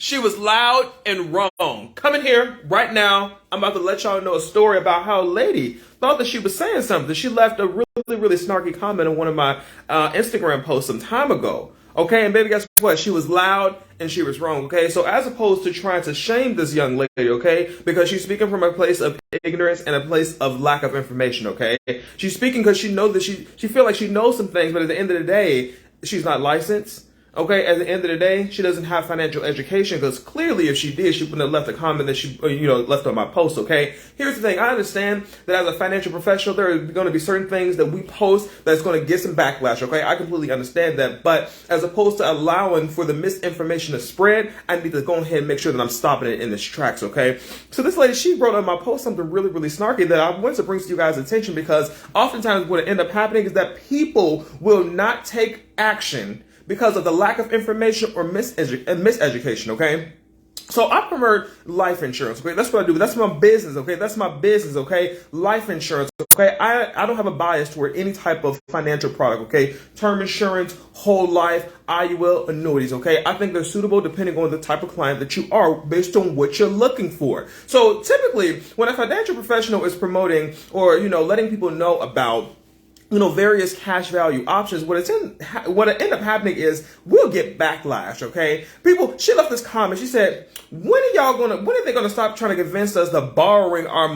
She was loud and wrong. Come in here right now. I'm about to let y'all know a story about how a lady thought that she was saying something. She left a really snarky comment on one of my Instagram posts some time ago. Okay, and baby, guess what? She was loud and she was wrong. Okay, so as opposed to trying to shame this young lady, okay, because she's speaking from a place of ignorance and a place of lack of information. Okay, she's speaking because she knows that she feel like she knows some things, but at the end of the day, she's not licensed. Okay, at the end of the day, she doesn't have financial education because clearly if she did, she wouldn't have left a comment that she, left on my post, okay? Here's the thing. I understand that as a financial professional, there are going to be certain things that we post that's going to get some backlash, okay? I completely understand that. But as opposed to allowing for the misinformation to spread, I need to go ahead and make sure that I'm stopping it in its tracks, okay? So this lady, she wrote on my post something really snarky that I want to bring to you guys' attention because oftentimes what end up happening is that people will not take action because of the lack of information or miseducation, okay? So I promote life insurance, okay? That's what I do. That's my business, okay? That's my business, okay? Life insurance, okay? I don't have a bias toward any type of financial product, okay? Term insurance, whole life, IUL, annuities, okay? I think they're suitable depending on the type of client that you are based on what you're looking for. So typically, when a financial professional is promoting or, letting people know about various cash value options, what end up happening is we'll get backlash, okay? She left this comment. She said, when are they gonna stop trying to convince us that borrowing our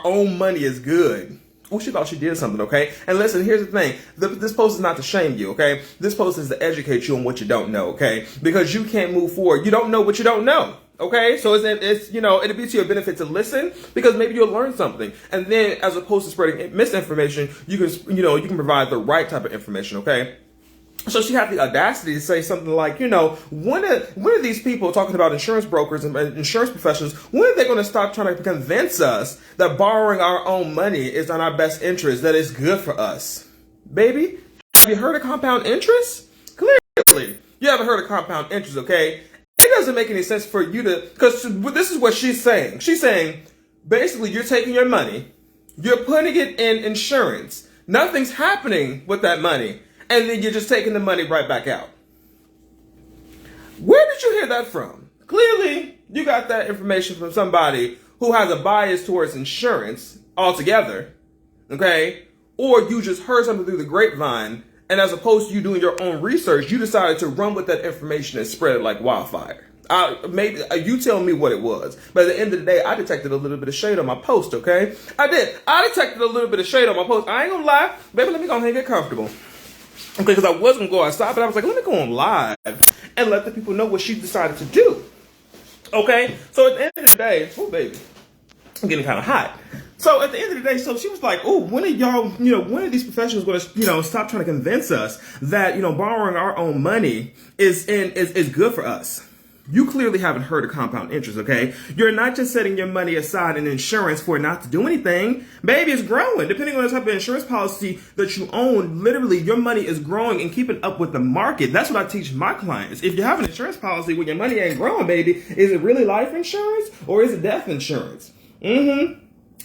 own money is good? Oh, she thought she did something, okay? And listen, here's the thing. This post is not to shame you, okay? This post is to educate you on what you don't know, okay? Because you can't move forward. You don't know what you don't know. Okay, so it'll be to your benefit to listen because maybe you'll learn something, and then as opposed to spreading misinformation, you can provide the right type of information. Okay. So she had the audacity to say something like, when are these people talking about insurance brokers and insurance professionals, when are they going to stop trying to convince us that borrowing our own money is in our best interest, that it's good for us? Baby, have you heard of compound interest? Clearly, you haven't heard of compound interest, okay? It doesn't make any sense for you because this is what she's saying. She's saying, basically, you're taking your money, you're putting it in insurance, nothing's happening with that money, and then you're just taking the money right back out. Where did you hear that from? Clearly, you got that information from somebody who has a bias towards insurance altogether, okay? Or you just heard something through the grapevine, and as opposed to you doing your own research, you decided to run with that information and spread it like wildfire. Maybe you tell me what it was. But at the end of the day, I detected a little bit of shade on my post, okay? I did. I detected a little bit of shade on my post. I ain't gonna lie. Baby, let me go ahead and get comfortable. Okay, because I was gonna go outside, but I was like, let me go on live and let the people know what she decided to do. Okay? So at the end of the day, oh baby, I'm getting kind of hot. So at the end of the day, so she was like, oh, when are these professionals going to, stop trying to convince us that, borrowing our own money is good for us? You clearly haven't heard of compound interest, okay? You're not just setting your money aside in insurance for it not to do anything. Baby, it's growing. Depending on the type of insurance policy that you own, literally your money is growing and keeping up with the market. That's what I teach my clients. If you have an insurance policy where your money ain't growing, baby, is it really life insurance or is it death insurance?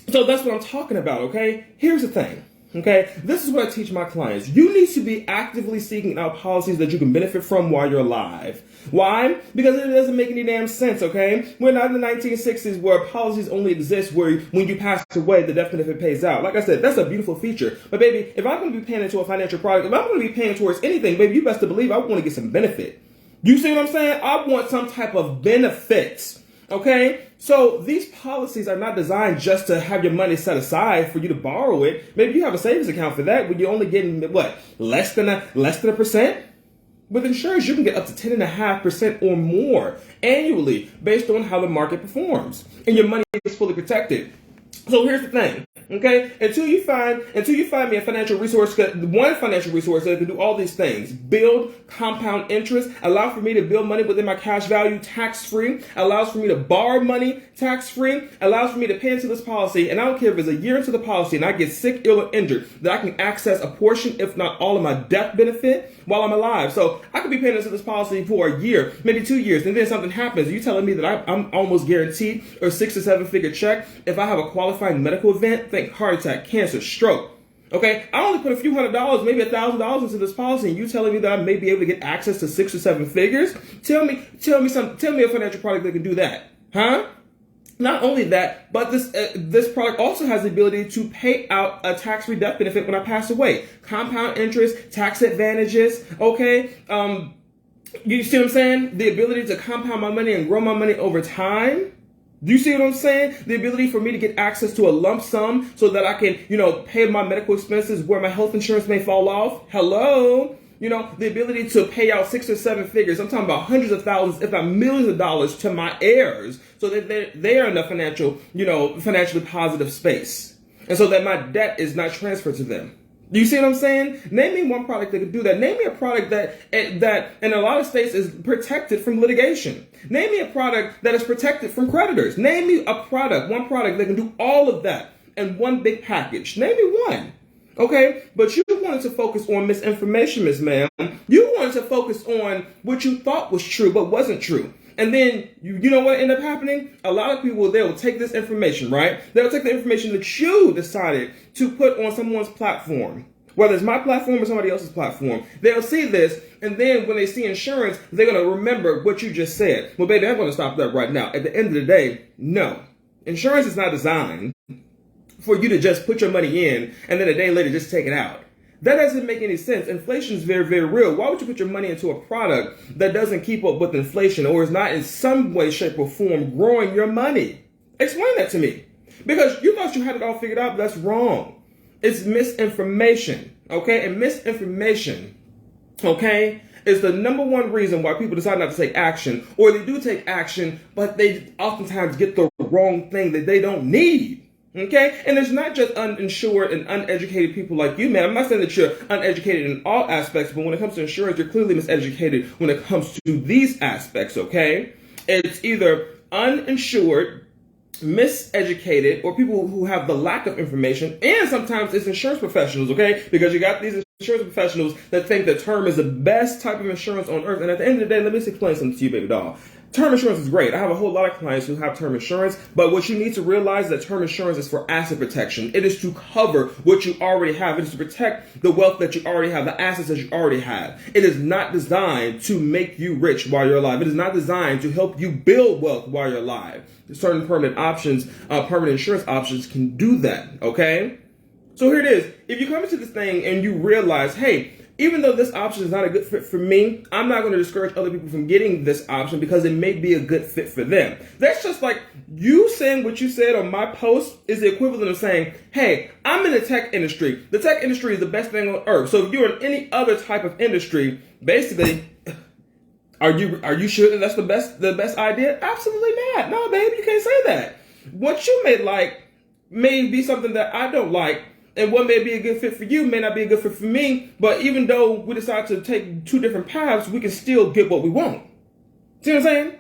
So that's what I'm talking about, okay? Here's the thing, okay? This is what I teach my clients. You need to be actively seeking out policies that you can benefit from while you're alive. Why? Because it doesn't make any damn sense, okay? We're not in the 1960s where policies only exist where when you pass away, the death benefit pays out. Like I said, that's a beautiful feature. But baby, if I'm going to be paying into a financial product, if I'm going to be paying towards anything, baby, you best to believe I want to get some benefit. You see what I'm saying? I want some type of benefits. Okay, so these policies are not designed just to have your money set aside for you to borrow it. Maybe you have a savings account for that, but you're only getting less than a percent. With insurance, you can get up to 10.5% or more annually based on how the market performs, and your money is fully protected. So here's the thing. Okay, until you find me a financial resource, one financial resource that can do all these things: build compound interest, allow for me to build money within my cash value tax-free, allows for me to borrow money tax-free, allows for me to pay into this policy, and I don't care if it's a year into the policy and I get sick, ill, or injured, that I can access a portion, if not all, of my death benefit while I'm alive. So I could be paying into this policy for a year, maybe 2 years, and then something happens. Are you telling me that I'm almost guaranteed a 6 to 7 figure check if I have a qualifying medical event? Think heart attack, cancer, stroke. Okay, I only put a few $100s, maybe $1,000 into this policy, and you telling me that I may be able to get access to 6 or 7 figures? Tell me a financial product that can do that, huh? Not only that, but this product also has the ability to pay out a tax-free death benefit when I pass away. Compound interest, tax advantages, okay? You see what I'm saying? The ability to compound my money and grow my money over time. Do you see what I'm saying? The ability for me to get access to a lump sum so that I can, pay my medical expenses where my health insurance may fall off. Hello? The ability to pay out 6 or 7 figures. I'm talking about hundreds of thousands, if not millions of dollars to my heirs so that they are in a financially positive space. And so that my debt is not transferred to them. Do you see what I'm saying? Name me one product that can do that. Name me a product that in a lot of states is protected from litigation. Name me a product that is protected from creditors. Name me one product that can do all of that in one big package. Name me one. Okay? But you wanted to focus on misinformation, Miss Ma'am. You wanted to focus on what you thought was true but wasn't true. And then, you know what ended up happening? A lot of people, they will take this information, right? They'll take the information that you decided to put on someone's platform, whether it's my platform or somebody else's platform. They'll see this, and then when they see insurance, they're going to remember what you just said. Well, baby, I'm going to stop that right now. At the end of the day, no. Insurance is not designed for you to just put your money in and then a day later just take it out. That doesn't make any sense. Inflation is very, very real. Why would you put your money into a product that doesn't keep up with inflation or is not in some way, shape, or form growing your money? Explain that to me. Because you thought you had it all figured out, but that's wrong. It's misinformation, okay? And misinformation, okay, is the number one reason why people decide not to take action, or they do take action, but they oftentimes get the wrong thing that they don't need. Okay? And it's not just uninsured and uneducated people like you, man. I'm not saying that you're uneducated in all aspects, but when it comes to insurance, you're clearly miseducated when it comes to these aspects, okay? It's either uninsured, miseducated, or people who have the lack of information, and sometimes it's insurance professionals, okay? Because you got these insurance professionals that think that term is the best type of insurance on earth. And at the end of the day, let me explain something to you, baby doll. Term insurance is great. I have a whole lot of clients who have term insurance, but what you need to realize is that term insurance is for asset protection. It is to cover what you already have. It is to protect the wealth that you already have, the assets that you already have. It is not designed to make you rich while you're alive. It is not designed to help you build wealth while you're alive. Certain permanent insurance options can do that, okay? So here it is. If you come into this thing and you realize, hey, even though this option is not a good fit for me, I'm not going to discourage other people from getting this option because it may be a good fit for them. That's just like you saying what you said on my post is the equivalent of saying, hey, I'm in the tech industry. The tech industry is the best thing on earth. So if you're in any other type of industry, basically, are you sure that that's the best idea? Absolutely not. No, babe, you can't say that. What you may like may be something that I don't like. And what may be a good fit for you may not be a good fit for me. But even though we decide to take two different paths, we can still get what we want. See what I'm saying?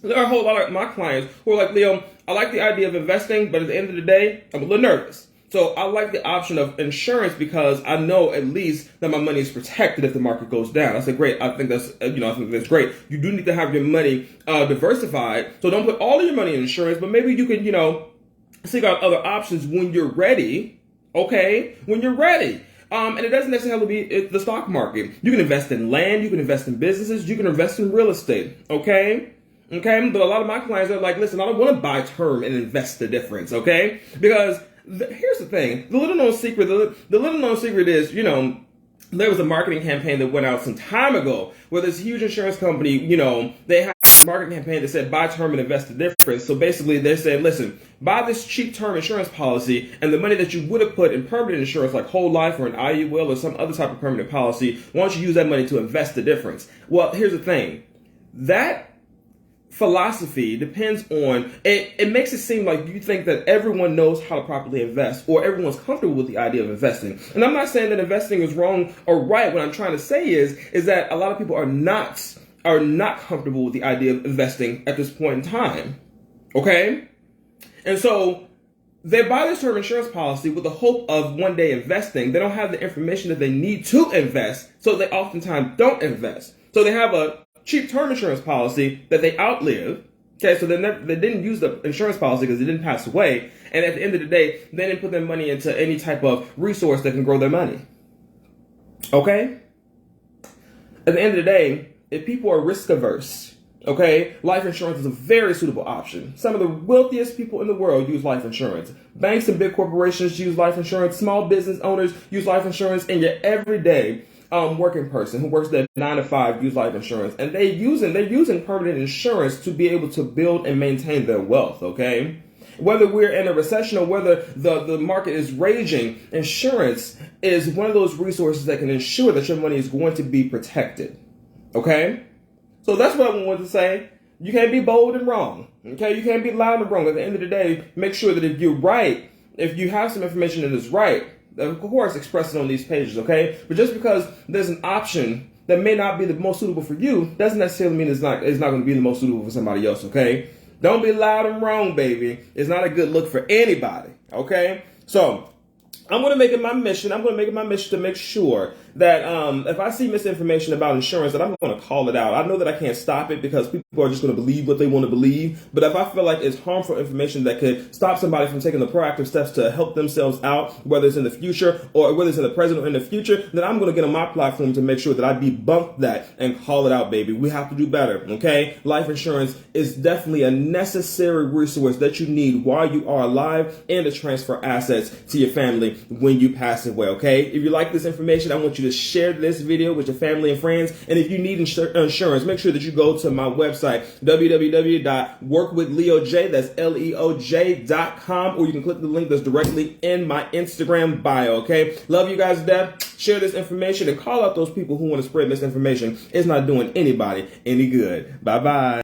There are a whole lot of my clients who are like, Leo, I like the idea of investing, but at the end of the day, I'm a little nervous. So I like the option of insurance because I know at least that my money is protected if the market goes down. I said, great. I think that's great. You do need to have your money diversified. So don't put all of your money in insurance, but maybe you can, seek out other options when you're ready. Okay, when you're ready. And it doesn't necessarily be the stock market. You can invest in land, you can invest in businesses, you can invest in real estate. Okay? But a lot of my clients are like, listen, I don't want to buy term and invest the difference. Okay? Because here's the thing. The little known secret is, there was a marketing campaign that went out some time ago where this huge insurance company, they had a marketing campaign that said buy term and invest the difference. So basically they said, listen, buy this cheap term insurance policy and the money that you would have put in permanent insurance like whole life or an IUL or some other type of permanent policy, why don't you use that money to invest the difference? Well, here's the thing. That philosophy depends on, it makes it seem like you think that everyone knows how to properly invest or everyone's comfortable with the idea of investing. And I'm not saying that investing is wrong or right. What I'm trying to say is that a lot of people are not comfortable with the idea of investing at this point in time. Okay? And so they buy this term insurance policy with the hope of one day investing. They don't have the information that they need to invest, so they oftentimes don't invest. So they have a cheap term insurance policy that they outlive, Okay, so they didn't use the insurance policy because it didn't pass away. And at the end of the day, they didn't put their money into any type of resource that can grow their money. Okay? At the end of the day, if people are risk averse, okay, life insurance is a very suitable option. Some of the wealthiest people in the world use life insurance. Banks and big corporations use life insurance. Small business owners use life insurance. And your everyday working person who works their 9 to 5 use life insurance. And they're using permanent insurance to be able to build and maintain their wealth, okay? Whether we're in a recession or whether the market is raging, insurance is one of those resources that can ensure that your money is going to be protected. Okay? So that's what I wanted to say. You can't be bold and wrong. Okay? You can't be loud and wrong. At the end of the day, make sure that if you're right, if you have some information that is right, of course express it on these pages, okay? But just because there's an option that may not be the most suitable for you doesn't necessarily mean it's not going to be the most suitable for somebody else, okay? Don't be loud and wrong, baby. It's not a good look for anybody, okay? So I'm going to make it my mission. To make sure that if I see misinformation about insurance, that I'm going to call it out. I know that I can't stop it because people are just going to believe what they want to believe. But if I feel like it's harmful information that could stop somebody from taking the proactive steps to help themselves out, whether it's in the future or whether it's in the present or in the future, then I'm going to get on my platform to make sure that I debunk that and call it out, baby. We have to do better, okay? Life insurance is definitely a necessary resource that you need while you are alive and to transfer assets to your family when you pass away, okay? If you like this information, I want you to share this video with your family and friends. And if you need insurance, make sure that you go to my website, www.workwithleoj, that's leoj.com, or you can click the link that's directly in my Instagram bio, okay? Love you guys to death. Share this information and call out those people who want to spread misinformation. It's not doing anybody any good. Bye-bye.